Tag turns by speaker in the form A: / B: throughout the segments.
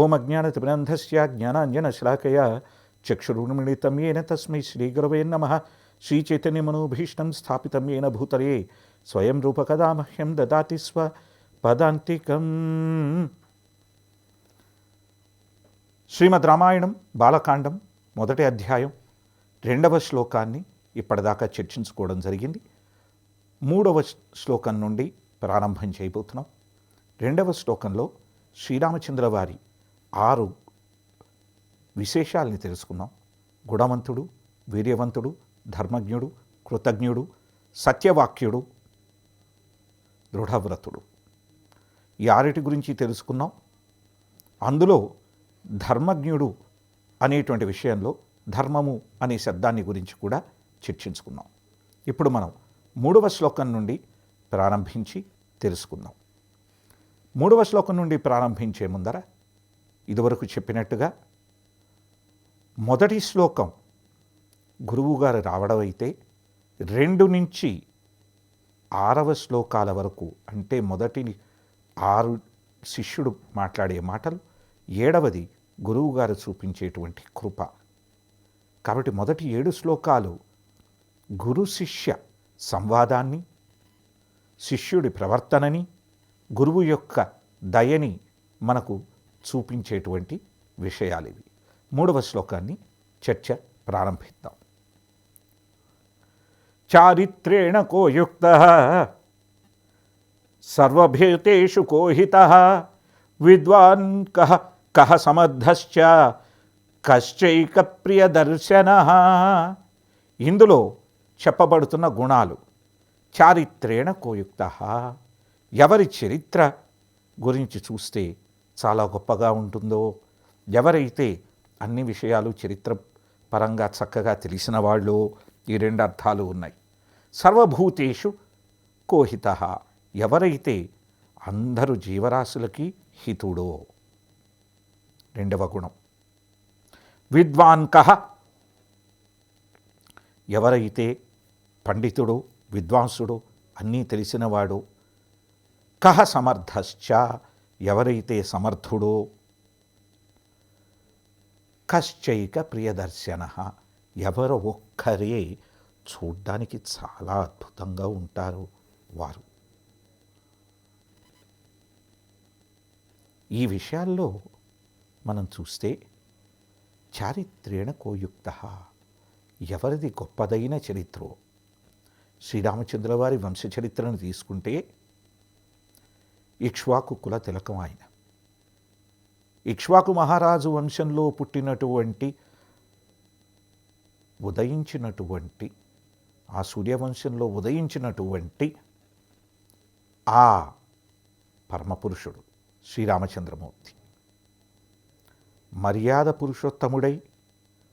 A: ఓం అజ్ఞానతిమిరంధస్య జ్ఞానాంజనశలాకయా చక్షురున్మిళితం येन తస్మై శ్రీగురవే నమః. శ్రీచైతన్యమనోభీష్టం స్థాపితం येन భూతలే స్వయం రూపకదా మహ్యం దదాతి స్వపదాంతికం. శ్రీమద్ రామాయణం బాలకాండం మొదటి అధ్యాయం 2వ శ్లోకాన్ని ఇప్పటిదాకా చర్చించుకోవడం జరిగింది. 3వ శ్లోకం నుండి ప్రారంభం చేయబోతున్నాం. 2వ శ్లోకంలో శ్రీరామచంద్ర వారి 6 విశేషాలని తెలుసుకున్నాం. గుణవంతుడు, వీర్యవంతుడు, ధర్మజ్ఞుడు, కృతజ్ఞుడు, సత్యవాక్యుడు, దృఢవ్రతుడు. ఈ 6 గురించి తెలుసుకున్నాం. అందులో ధర్మజ్ఞుడు అనేటువంటి విషయంలో ధర్మము అనే శబ్దాన్ని గురించి కూడా చర్చించుకున్నాం. ఇప్పుడు మనం 3వ శ్లోకం నుండి ప్రారంభించి తెలుసుకుందాం. 3వ శ్లోకం నుండి ప్రారంభించే ముందర ఇదివరకు చెప్పినట్టుగా మొదటి శ్లోకం గురువుగారు రావడం అయితే 2 నుంచి 6వ శ్లోకాల వరకు, అంటే మొదటి 6 శిష్యుడు మాట్లాడే మాటలు, 7వది గురువుగారు చూపించేటువంటి కృప. కాబట్టి మొదటి 7 శ్లోకాలు గురు శిష్య సంవాదాన్ని, శిష్యుడి ప్రవర్తనని, గురువు యొక్క దయని మనకు చూపించేటువంటి విషయాలు ఇవి. 3వ శ్లోకాన్ని చర్చ ప్రారంభిద్దాం. చారిత్రేణ కో యుక్తః సర్వభూతేషు కో హితః విద్వాన్ కః సమర్థశ్చ కశ్చైక ప్రియదర్శనః. ఇందులో చెప్పబడుతున్న గుణాలు. చారిత్రేణ కో యుక్తః, ఎవరి చరిత్ర గురించి చూస్తే చాలా గొప్పగా ఉంటుందో, ఎవరైతే అన్ని విషయాలు చరిత్ర పరంగా చక్కగా తెలిసిన వాళ్ళు, ఈ 2 అర్థాలు ఉన్నాయి. సర్వభూతేషు కోహితః, ఎవరైతే అందరు జీవరాశులకి హితుడో, 2వ గుణం. విద్వాన్ కః, ఎవరైతే పండితుడు, విద్వాంసుడు, అన్నీ తెలిసినవాడు. కః సమర్థశ్చ, ఎవరైతే సమర్థుడో. కశ్చైక ప్రియదర్శన, ఎవరో ఒక్కరే చూడ్డానికి చాలా అద్భుతంగా ఉంటారు వారు. ఈ విషయాల్లో మనం చూస్తే చారిత్రేణ కోయుక్తః, ఎవరిది గొప్పదైన చరిత్రో. శ్రీరామచంద్ర వారి వంశచరిత్రను తీసుకుంటే ఇక్ష్వాకు కుల తిలకం ఆయన. ఇక్ష్వాకు మహారాజు వంశంలో పుట్టినటువంటి, ఉదయించినటువంటి, ఆ సూర్యవంశంలో ఉదయించినటువంటి ఆ పరమపురుషుడు శ్రీరామచంద్రమూర్తి. మర్యాద పురుషోత్తముడై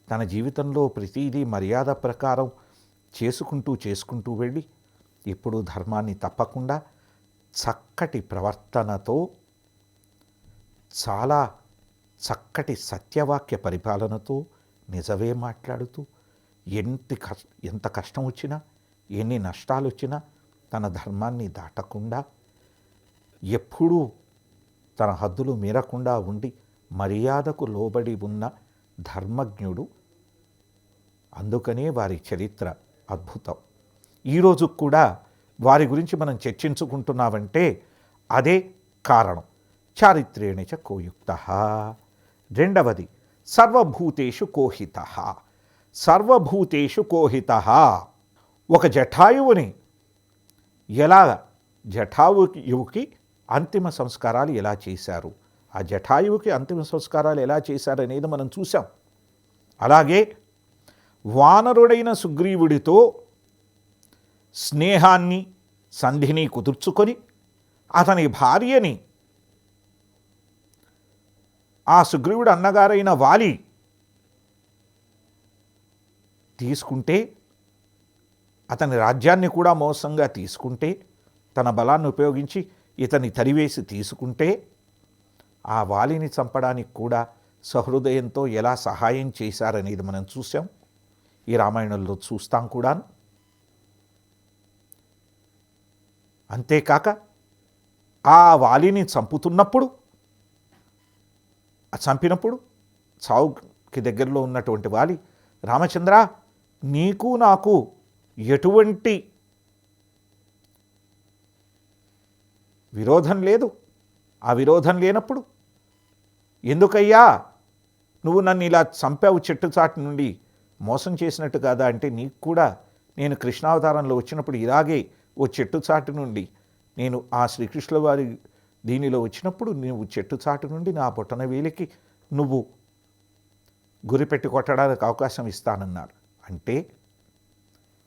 A: తన జీవితంలో ప్రతిదీ మర్యాద ప్రకారం చేసుకుంటూ వెళ్ళి ఎప్పుడూ ధర్మాన్ని తప్పకుండా చక్కటి ప్రవర్తనతో, చాలా చక్కటి సత్యవాక్య పరిపాలనతో, నిజమే మాట్లాడుతూ, ఎంత కష్టం వచ్చినా, ఎన్ని నష్టాలు వచ్చినా తన ధర్మాన్ని దాటకుండా, ఎప్పుడూ తన హద్దులు మీరకుండా ఉండి మర్యాదకు లోబడి ఉన్న ధర్మజ్ఞుడు. అందుకనే వారి చరిత్ర అద్భుతం. ఈరోజు కూడా వారి గురించి మనం చర్చించుకుంటున్నామంటే అదే కారణం. చారిత్రేణ చ కోయుక్తః. 2వది సర్వభూతేషు కోహితః. సర్వభూతేషు కోహితః, ఒక జటాయువుని జటాయువుకి అంతిమ సంస్కారాలు ఎలా చేశారు, ఆ జటాయువుకి అంతిమ సంస్కారాలు ఎలా చేశారనేది మనం చూసాం. అలాగే వానరుడైన సుగ్రీవుడితో స్నేహాన్ని, సంధిని కుదుర్చుకొని అతని భార్యని ఆ సుగ్రీవుడు అన్నగారైన వాలి తీసుకుంటే, అతని రాజ్యాన్ని కూడా మోసంగా తీసుకుంటే, తన బలాన్ని ఉపయోగించి ఇతని తరివేసి తీసుకుంటే, ఆ వాలిని చంపడానికి కూడా సహృదయంతో ఎలా సహాయం చేశారనేది మనం చూసాం. ఈ రామాయణంలో చూస్తాం కూడా. అంతేకాక ఆ వాలిని చంపుతున్నప్పుడు చంపినప్పుడు చావుకి దగ్గరలో ఉన్నటువంటి వాలి, రామచంద్ర నీకు నాకు ఎటువంటి విరోధం లేదు, ఆ విరోధం లేనప్పుడు ఎందుకయ్యా నువ్వు నన్ను ఇలా చంపావు చెట్టు చాటు నుండి, మోసం చేసినట్టు కాదా అంటే, నీకు కూడా నేను కృష్ణావతారంలో వచ్చినప్పుడు ఇలాగే ఓ చెట్టు చాటు నుండి నేను ఆ శ్రీకృష్ణుల వారి దీనిలో వచ్చినప్పుడు నువ్వు చెట్టు చాటు నుండి నా బొటన వేలికి నువ్వు గురిపెట్టి కొట్టడానికి అవకాశం ఇస్తానన్నారు. అంటే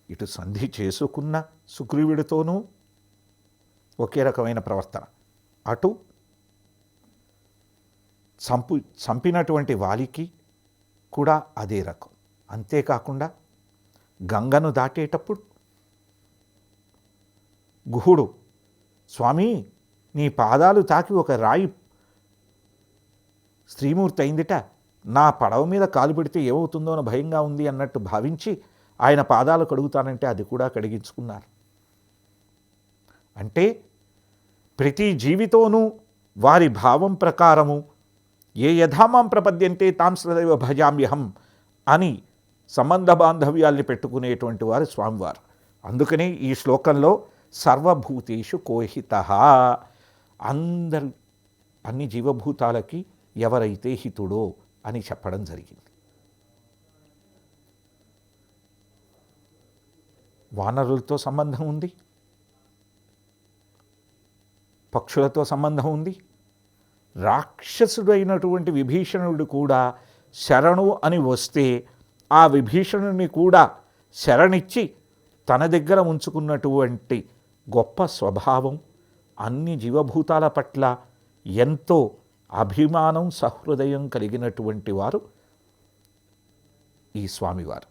A: ఇటు సంధి చేసుకున్న సుగ్రీవుడితోనూ ఒకే రకమైన ప్రవర్తన, అటు చంపినటువంటి వాలికి కూడా అదే రకం. అంతేకాకుండా గంగను దాటేటప్పుడు గుహుడు, స్వామి నీ పాదాలు తాకి ఒక రాయి స్త్రీమూర్తి అయిందిట, నా పడవ మీద కాలు పెడితే ఏమవుతుందో అని భయంగా ఉంది అన్నట్టు భావించి ఆయన పాదాలు కడుగుతానంటే అది కూడా కడిగించుకున్నారు. అంటే ప్రతి జీవితోనూ వారి భావం ప్రకారము ఏ యథామాం ప్రపద్యంతే తాం సదైవ భజామ్యహం అని సంబంధ బాంధవ్యాల్ని పెట్టుకునేటువంటి వారు స్వామివారు. అందుకనే ఈ శ్లోకంలో సర్వభూతేషు కోహితః, అన్ని జీవభూతాలకి ఎవరైతే హితుడో అని చెప్పడం జరిగింది. వానరులతో సంబంధం ఉంది, పక్షులతో సంబంధం ఉంది. రాక్షసుడైనటువంటి విభీషణుడు కూడా శరణు అని వస్తే ఆ విభీషణుని కూడా శరణిచ్చి తన దగ్గర ఉంచుకున్నటువంటి గొప్ప స్వభావం, అన్ని జీవభూతాల పట్ల ఎంతో అభిమానం, సహృదయం కలిగినటువంటి వారు ఈ స్వామివారు.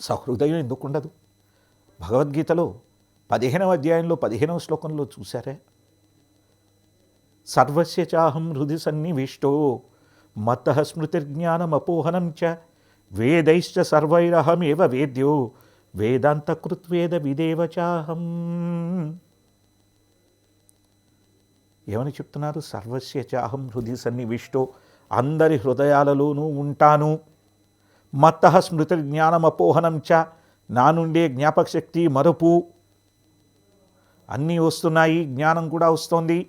A: సహృదయం ఎందుకుండదు? భగవద్గీతలో 15వ అధ్యాయంలో 15వ శ్లోకంలో చూశారే, సర్వస్య చాహం హృది సన్నివిష్టో మత్తః స్మృతిర్జ్ఞానమపోహనం చ వేదైశ్చ సర్వైరహమేవ వేద్యో వేదాంతకృత్వేద విదేవ చాహం. ఏమని చెప్తున్నారు? సర్వస్య చాహం హృది సన్నివిష్టో, అందరి హృదయాలలోనూ ఉంటాను. మత్తః స్మృతిర్జ్ఞానమపోహనం చ, నా నుండే జ్ఞాపకశక్తి, మరుపు అన్నీ వస్తున్నాయి, జ్ఞానం కూడా వస్తోంది.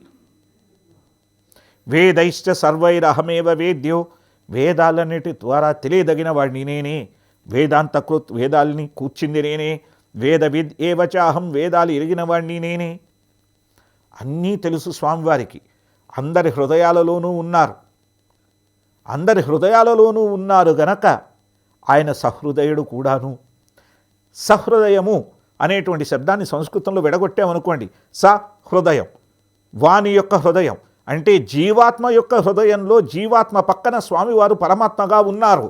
A: వేదైశ్చ సర్వైరహమేవ వేద్యో, వేదాలన్నిటి ద్వారా తెలియదగిన వాడిని నేనే. వేదాంతకృత్, వేదాలని కూర్చింది నేనే. వేదవిద్ ఏవచాహం, వేదాలు ఎరిగిన వాడిని నేనే. అన్నీ తెలుసు స్వామివారికి. అందరి హృదయాలలోనూ ఉన్నారు. అందరి హృదయాలలోనూ ఉన్నారు గనక ఆయన సహృదయుడు కూడాను. సహృదయము అనేటువంటి శబ్దాన్ని సంస్కృతంలో విడగొట్టామనుకోండి, సహృదయం, వాని యొక్క హృదయం అంటే జీవాత్మ యొక్క హృదయంలో జీవాత్మ పక్కన స్వామివారు పరమాత్మగా ఉన్నారు.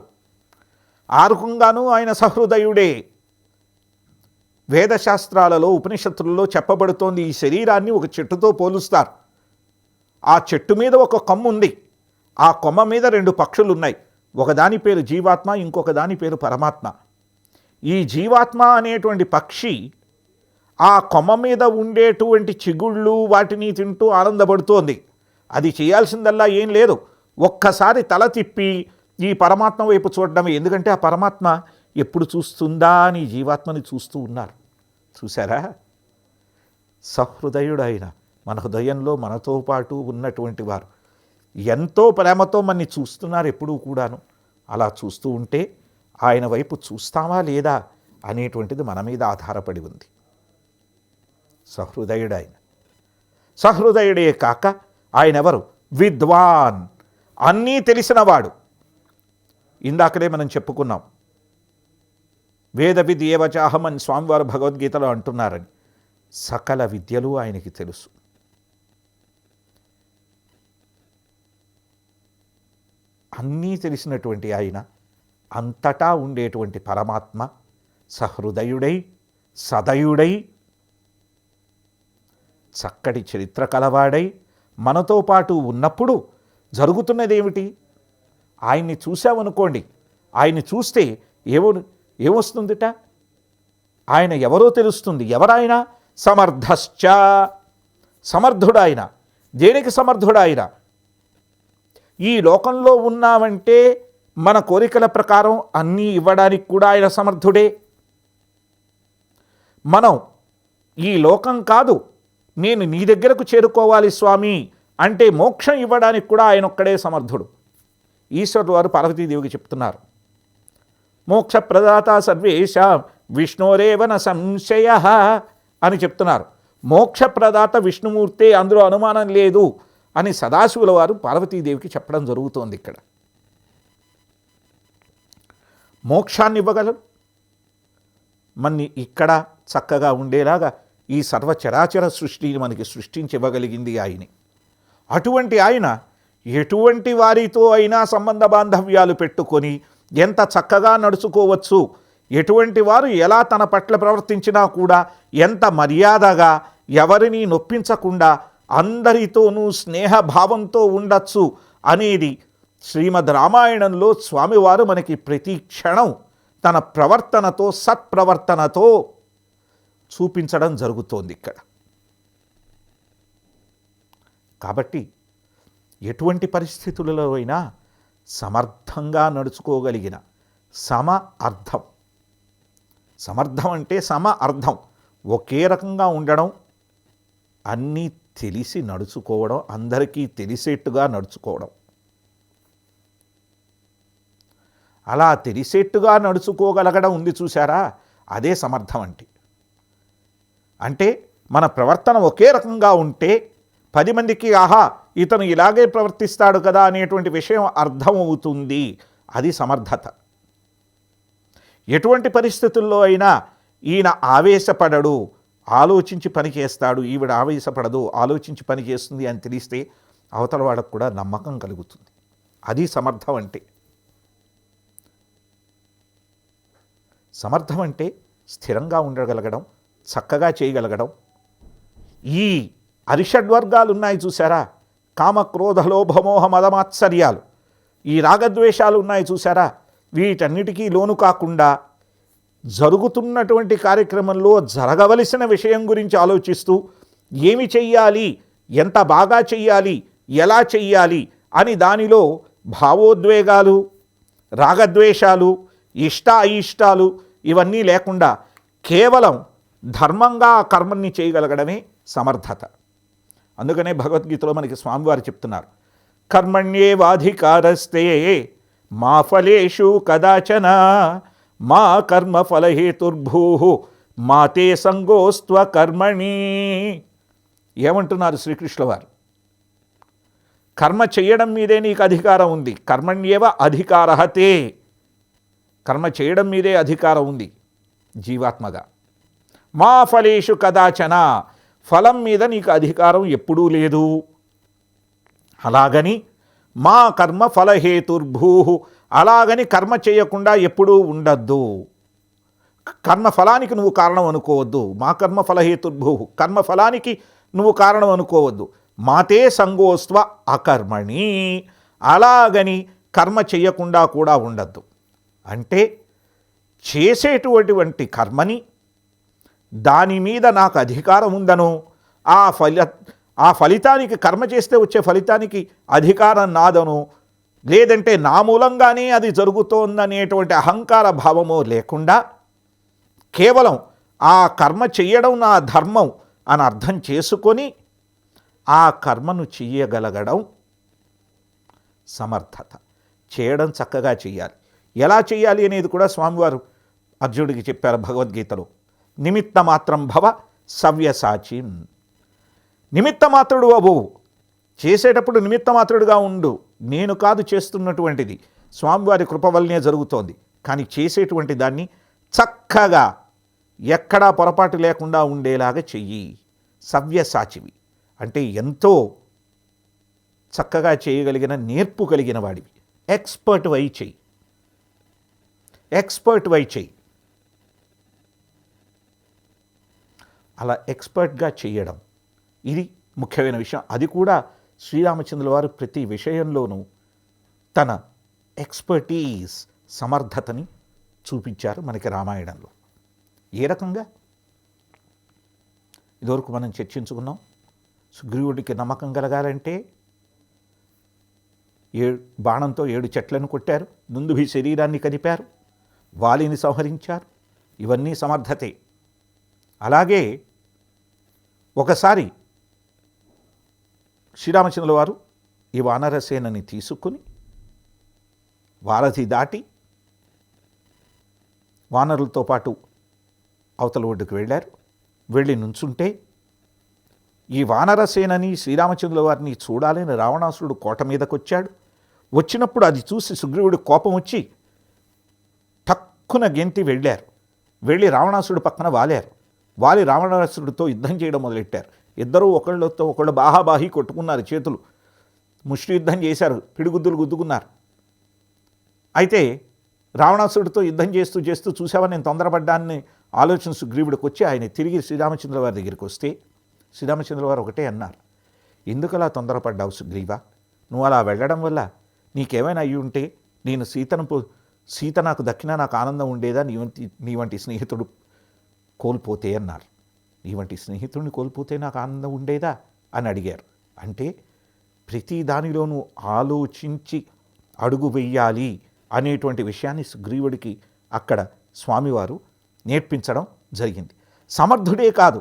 A: ఆ రకంగానూ ఆయన సహృదయుడే. వేదశాస్త్రాలలో, ఉపనిషత్తులలో చెప్పబడుతోంది, ఈ శరీరాన్ని ఒక చెట్టుతో పోలుస్తారు. ఆ చెట్టు మీద ఒక కొమ్మ ఉంది, ఆ కొమ్మ మీద 2 పక్షులు ఉన్నాయి. ఒకదాని పేరు జీవాత్మ, ఇంకొక దాని పేరు పరమాత్మ. ఈ జీవాత్మ అనేటువంటి పక్షి ఆ కొమ్మ మీద ఉండేటువంటి చిగుళ్ళు వాటిని తింటూ ఆనందపడుతోంది. అది చేయాల్సిందల్లా ఏం లేదు, ఒక్కసారి తల తిప్పి ఈ పరమాత్మ వైపు చూడడమే. ఎందుకంటే ఆ పరమాత్మ ఎప్పుడు చూస్తుందా అని జీవాత్మని చూస్తూ ఉన్నారు. చూసారా? సహృదయుడు ఆయన, మన హృదయంలో మనతో పాటు ఉన్నటువంటి వారు ఎంతో ప్రేమతో మనని చూస్తున్నారు ఎప్పుడూ కూడాను. అలా చూస్తూ ఉంటే ఆయన వైపు చూస్తామా లేదా అనేటువంటిది మన మీద ఆధారపడి ఉంది. సహృదయుడు ఆయన. సహృదయుడే కాక ఆయన ఎవరు? విద్వాన్, అన్నీ తెలిసినవాడు. ఇందాకనే మనం చెప్పుకున్నాం, వేద విద్ ఏవచాహం అని స్వామివారు భగవద్గీతలో అంటున్నారని. సకల విద్యలు ఆయనకి తెలుసు. అన్నీ తెలిసినటువంటి ఆయన, అంతటా ఉండేటువంటి పరమాత్మ, సహృదయుడై, సదయుడై, చక్కటి చరిత్ర కలవాడై మనతో పాటు ఉన్నప్పుడు జరుగుతున్నదేమిటి? ఆయన్ని చూసామనుకోండి, ఆయన్ని చూస్తే ఏమొస్తుందిట? ఆయన ఎవరో తెలుస్తుంది. ఎవరాయన? సమర్థశ్చ, సమర్థుడాయన. దేనికి సమర్థుడాయన? ఈ లోకంలో ఉన్నామంటే మన కోరికల ప్రకారం అన్నీ ఇవ్వడానికి కూడా ఆయన సమర్థుడే. మనం ఈ లోకం కాదు, నేను నీ దగ్గరకు చేరుకోవాలి స్వామి అంటే మోక్షం ఇవ్వడానికి కూడా ఆయన ఒక్కడే సమర్థుడు. ఈశ్వరుడు వారు పార్వతీదేవికి చెప్తున్నారు, మోక్ష ప్రదాత సర్వేశ విష్ణోరేవన సంశయ అని చెప్తున్నారు. మోక్ష ప్రదాత విష్ణుమూర్తే, అందులో అనుమానం లేదు అని సదాశివుల వారు పార్వతీదేవికి చెప్పడం జరుగుతోంది. ఇక్కడ మోక్షాన్ని ఇవ్వగలరు, మన్ని ఇక్కడ చక్కగా ఉండేలాగా ఈ సర్వచరాచర సృష్టిని మనకి సృష్టించి ఇవ్వగలిగింది ఆయనే. అటువంటి ఆయన ఎటువంటి వారితో అయినా సంబంధ బాంధవ్యాలు పెట్టుకొని ఎంత చక్కగా నడుచుకోవచ్చు, ఎటువంటి వారు ఎలా తన పట్ల ప్రవర్తించినా కూడా ఎంత మర్యాదగా ఎవరిని నొప్పించకుండా అందరితోనూ స్నేహభావంతో ఉండొచ్చు అనేది శ్రీమద్ రామాయణంలో స్వామివారు మనకి ప్రతి క్షణం తన ప్రవర్తనతో సత్ప్రవర్తనతో చూపించడం జరుగుతోంది ఇక్కడ. కాబట్టి ఎటువంటి పరిస్థితులలో అయినా సమర్థంగా నడుచుకోగలిగిన అర్థం, సమర్థం అంటే అర్థం ఒకే రకంగా ఉండడం, అన్నీ తెలిసి నడుచుకోవడం, అందరికీ తెలిసేట్టుగా నడుచుకోవడం. అలా తెలిసేట్టుగా నడుచుకోగలగడం ఉంది చూసారా, అదే సమర్థం అంటే మన ప్రవర్తన ఒకే రకంగా ఉంటే 10 మందికి ఆహా ఇతను ఇలాగే ప్రవర్తిస్తాడు కదా అనేటువంటి విషయం అర్థమవుతుంది. అది సమర్థత. ఎటువంటి పరిస్థితుల్లో అయినా ఈయన ఆవేశపడడు, ఆలోచించి పని చేస్తాడు, ఈవిడ ఆవేశపడదు, ఆలోచించి పని చేస్తుంది అని తెలిస్తే అవతల వాడికి కూడా నమ్మకం కలుగుతుంది. అది సమర్థం అంటే. సమర్థం అంటే స్థిరంగా ఉండగలగడం, చక్కగా చేయగలగడం. ఈ అరిషడ్వర్గాలు ఉన్నాయి చూసారా, కామ క్రోధ లోభ మోహ మదమాత్సర్యాలు, ఈ రాగద్వేషాలు ఉన్నాయి చూసారా, వీటన్నిటికీ లోను కాకుండా జరుగుతున్నటువంటి కార్యక్రమంలో జరగవలసిన విషయం గురించి ఆలోచిస్తూ ఏమి చెయ్యాలి, ఎంత బాగా చెయ్యాలి, ఎలా చెయ్యాలి అని దానిలో భావోద్వేగాలు, రాగద్వేషాలు, ఇష్ట అయిష్టాలు ఇవన్నీ లేకుండా కేవలం ధర్మంగా ఆ కర్మని చేయగలగడమే సమర్థత. అందుకనే భగవద్గీతలో మనకి స్వామివారు చెప్తున్నారు, కర్మణ్యేవాధికారస్తే మా ఫలేషు కదాచన మా కర్మఫలహేతుర్భూ మా తే సంగోస్త్వ కర్మణి. ఏమంటున్నారు శ్రీకృష్ణుల వారు? కర్మ చేయడం మీదే నీకు అధికారం ఉంది. కర్మణ్యేవ అధికారహతే, కర్మ చేయడం మీదే అధికారం ఉంది జీవాత్మగా. మా ఫలేషు కదాచన, ఫలం మీద నీకు అధికారం ఎప్పుడూ లేదు. అలాగని మా కర్మ ఫలహేతుర్భూ, అలాగని కర్మ చేయకుండా ఎప్పుడూ ఉండద్దు. కర్మఫలానికి నువ్వు కారణం అనుకోవద్దు. మా కర్మ ఫలహేతుర్భూ, కర్మఫలానికి నువ్వు కారణం అనుకోవద్దు. మాతే సంగోస్త్వ అకర్మణి, అలాగని కర్మ చేయకుండా కూడా ఉండద్దు. అంటే చేసేటువంటి కర్మని దాని మీద నాకు అధికారం ఉందనో, ఆ ఫలితానికి కర్మ చేస్తే వచ్చే ఫలితానికి అధికారం నాదనో, లేదంటే నా మూలంగానే అది జరుగుతోందనేటువంటి అహంకార భావమో లేకుండా కేవలం ఆ కర్మ చెయ్యడం నా ధర్మం అని అర్థం చేసుకొని ఆ కర్మను చెయ్యగలగడం సమర్థత. చేయడం చక్కగా చెయ్యాలి. ఎలా చెయ్యాలి అనేది కూడా స్వామివారు అర్జునుడికి చెప్పారు భగవద్గీతలో. నిమిత్త మాత్రం భవ సవ్యసాచిం. నిమిత్త మాత్రుడు అవ్వవు, చేసేటప్పుడు నిమిత్త మాత్రుడుగా ఉండు. నేను కాదు చేస్తున్నటువంటిది, స్వామివారి కృప వల్లనే జరుగుతోంది. కానీ చేసేటువంటి దాన్ని చక్కగా ఎక్కడా పొరపాటు లేకుండా ఉండేలాగా చెయ్యి. సవ్యసాచివి అంటే ఎంతో చక్కగా చేయగలిగిన నేర్పు కలిగిన వాడివి. ఎక్స్పర్ట్ వై చెయ్యి, ఎక్స్పర్ట్ వై చెయ్యి. అలా ఎక్స్పర్ట్గా చేయడం ఇది ముఖ్యమైన విషయం. అది కూడా శ్రీరామచంద్రుల వారు ప్రతి విషయంలోనూ తన ఎక్స్పర్టీస్, సమర్థతని చూపించారు మనకి రామాయణంలో. ఏ రకంగా? ఇదివరకు మనం చర్చించుకున్నాం. సుగ్రీవుడికి నమ్మకం కలగాలంటే బాణంతో 7 చెట్లను కొట్టారు, దుందుభి శరీరాన్ని కదిపారు, వాలిని సంహరించారు. ఇవన్నీ సమర్థతే. అలాగే ఒకసారి శ్రీరామచంద్రుల వారు ఈ వానరసేనని తీసుకుని వారధి దాటి వానరులతో పాటు అవతల ఒడ్డుకు వెళ్ళారు. వెళ్ళి నుంచుంటే ఈ వానరసేనని శ్రీరామచంద్రుల వారిని చూడాలని రావణాసురుడు కోట మీదకు వచ్చాడు. వచ్చినప్పుడు అది చూసి సుగ్రీవుడి కోపం వచ్చి టక్కున గెంతి వెళ్ళారు. వెళ్ళి రావణాసురుడు పక్కన వాలారు. వాలి రావణాసురుడితో యుద్ధం చేయడం మొదలెట్టారు. ఇద్దరూ ఒకళ్ళతో ఒకళ్ళు బాహాబాహి కొట్టుకున్నారు, చేతులు ముష్టి యుద్ధం చేశారు, పిడిగుద్దులు గుద్దుకున్నారు. అయితే రావణాసురుడితో యుద్ధం చేస్తూ చేస్తూ చూసావా నేను తొందరపడ్డాన్ని ఆలోచన సుగ్రీవుడికి వచ్చి ఆయన తిరిగి శ్రీరామచంద్ర వారి దగ్గరికి వస్తే శ్రీరామచంద్ర వారు ఒకటే అన్నారు, ఎందుకు అలా తొందరపడ్డావు సుగ్రీవా? నువ్వు అలా వెళ్ళడం వల్ల నీకేమైనా అయ్యి ఉంటే నేను సీత నాకు దక్కినా నాకు ఆనందం ఉండేదా? నీ వంటి స్నేహితుడు కోల్పోతే అన్నారు. నీ వంటి స్నేహితుడిని కోల్పోతే నాకు ఆనందం ఉండేదా అని అడిగారు. అంటే ప్రతి దానిలోనూ ఆలోచించి అడుగు వెయ్యాలి అనేటువంటి విషయాన్ని సుగ్రీవుడికి అక్కడ స్వామివారు నేర్పించడం జరిగింది. సమర్థుడే కాదు,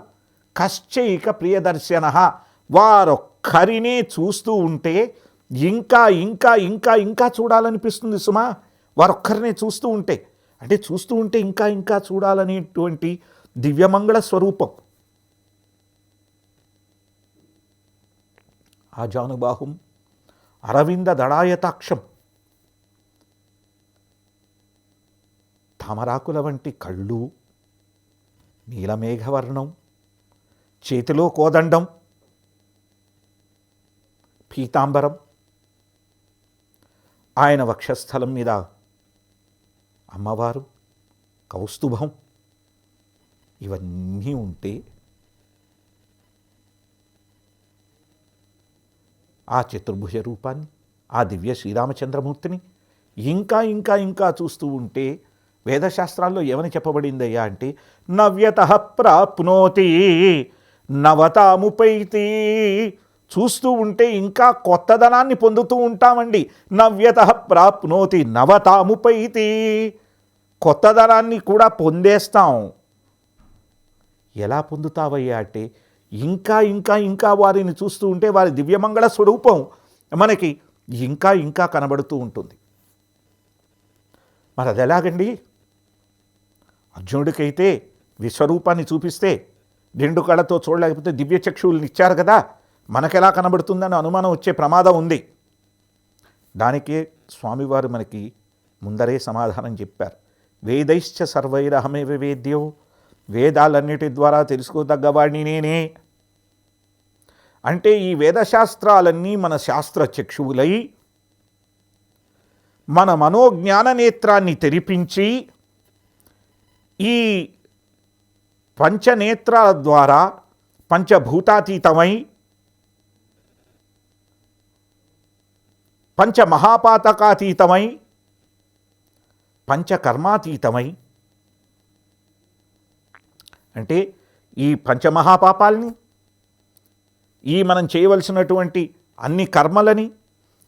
A: కశ్చైక ప్రియదర్శన, వారొక్కరినే చూస్తూ ఉంటే ఇంకా ఇంకా ఇంకా ఇంకా చూడాలనిపిస్తుంది సుమా. వారొక్కరినే చూస్తూ ఉంటే, అంటే చూస్తూ ఉంటే ఇంకా ఇంకా చూడాలనేటువంటి దివ్యమంగళ స్వరూపం. ఆజానుబాహుం అరవింద దళాయతాక్షం, తామరాకుల వంటి కళ్ళు, నీలమేఘవర్ణం, చేతిలో కోదండం, పీతాంబరం, ఆయన వక్షస్థలం మీద అమ్మవారు కౌస్తుభం, ఇవన్నీ ఉంటే ఆ చతుర్భుజ రూపాన్ని, ఆ దివ్య శ్రీరామచంద్రమూర్తిని ఇంకా ఇంకా ఇంకా చూస్తూ ఉంటే వేదశాస్త్రాల్లో ఏమని చెప్పబడిందయ్యా అంటే నవ్యత ప్రాప్నోతి నవతాముపైతి. చూస్తూ ఉంటే ఇంకా కొత్తదనాన్ని పొందుతూ ఉంటామండి. నవ్యత ప్రాప్నోతి నవతాముపైతి, కొత్తదనాన్ని కూడా పొందేస్తాం. ఎలా పొందుతావయ్యా అంటే ఇంకా ఇంకా ఇంకా వారిని చూస్తూ ఉంటే వారి దివ్యమంగళ స్వరూపం మనకి ఇంకా ఇంకా కనబడుతూ ఉంటుంది. మరి అది ఎలాగండి? అర్జునుడికైతే విశ్వరూపాన్ని చూపిస్తే 2 కళ్ళతో చూడలేకపోతే దివ్య చక్షువులను ఇచ్చారు కదా, మనకెలా కనబడుతుందని అనుమానం వచ్చే ప్రమాదం ఉంది. దానికే స్వామివారు మనకి ముందరే సమాధానం చెప్పారు. వేదైశ్చ సర్వైరహమేవ వేద్యో, వేదాలన్నిటి ద్వారా తెలుసుకోదగ్గవాడిని నేనే. అంటే ఈ వేదశాస్త్రాలన్నీ మన శాస్త్ర చక్షువులై మన మనోజ్ఞాన నేత్రాన్ని తెరిపించి ఈ పంచనేత్రాల ద్వారా పంచభూతాతీతమై పంచమహాపాతకాతీతమై పంచకర్మాతీతమై, అంటే ఈ పంచమహాపాపాలని, ఈ మనం చేయవలసినటువంటి అన్ని కర్మలని,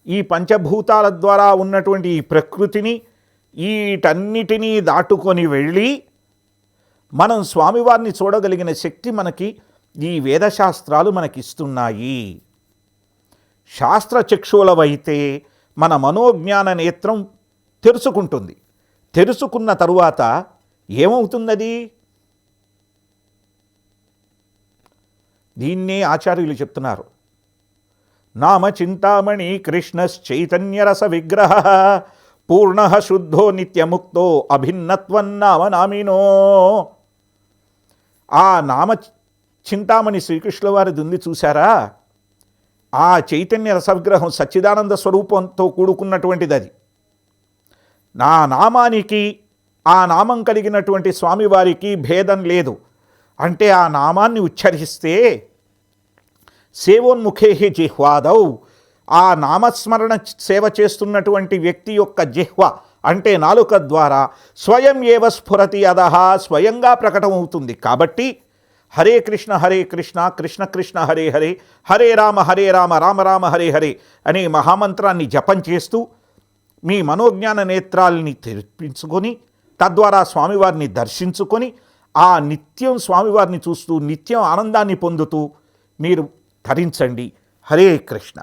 A: ఈ పంచభూతాల ద్వారా ఉన్నటువంటి ఈ ప్రకృతిని, వీటన్నిటినీ దాటుకొని వెళ్ళి మనం స్వామివారిని చూడగలిగిన శక్తి మనకి ఈ వేదశాస్త్రాలు మనకిస్తున్నాయి. శాస్త్ర చక్షువులవైతే మన మనోజ్ఞాన నేత్రం తెరుచుకుంటుంది. తెరుచుకున్న తరువాత ఏమవుతున్నది? దీన్నే ఆచార్యులు చెప్తున్నారు. నామ చింతామణి కృష్ణశ్చైతన్యరస విగ్రహ పూర్ణ శుద్ధో నిత్యముక్తో అభిన్నత్వన్నామ నామినో. ఆ నామ చింతామణి శ్రీకృష్ణుల వారిది ఉంది చూసారా, ఆ చైతన్య రసవిగ్రహం సచ్చిదానంద స్వరూపంతో కూడుకున్నటువంటిది. అది నా నామానికి ఆ నామం కలిగినటువంటి స్వామివారికి భేదం లేదు. అంటే ఆ నామాన్ని ఉచ్చరిస్తే సేవోన్ముఖే జిహ్వాదౌ, ఆ నామస్మరణ సేవ చేస్తున్నటువంటి వ్యక్తి యొక్క జిహ్వ అంటే నాలుక ద్వారా స్వయం ఏవ స్ఫురతి అదహ, స్వయంగా ప్రకటమవుతుంది. కాబట్టి హరే కృష్ణ కృష్ణ కృష్ణ హరే హరే, హరే రామ రామ రామ హరే హరే అనే మహామంత్రాన్ని జపం చేస్తూ మీ మనోజ్ఞాన నేత్రాలని తెరిపించుకొని తద్వారా స్వామివారిని దర్శించుకొని ఆ నిత్యం స్వామివారిని చూస్తూ నిత్యం ఆనందాన్ని పొందుతూ మీరు ధరించండి. హరే కృష్ణ.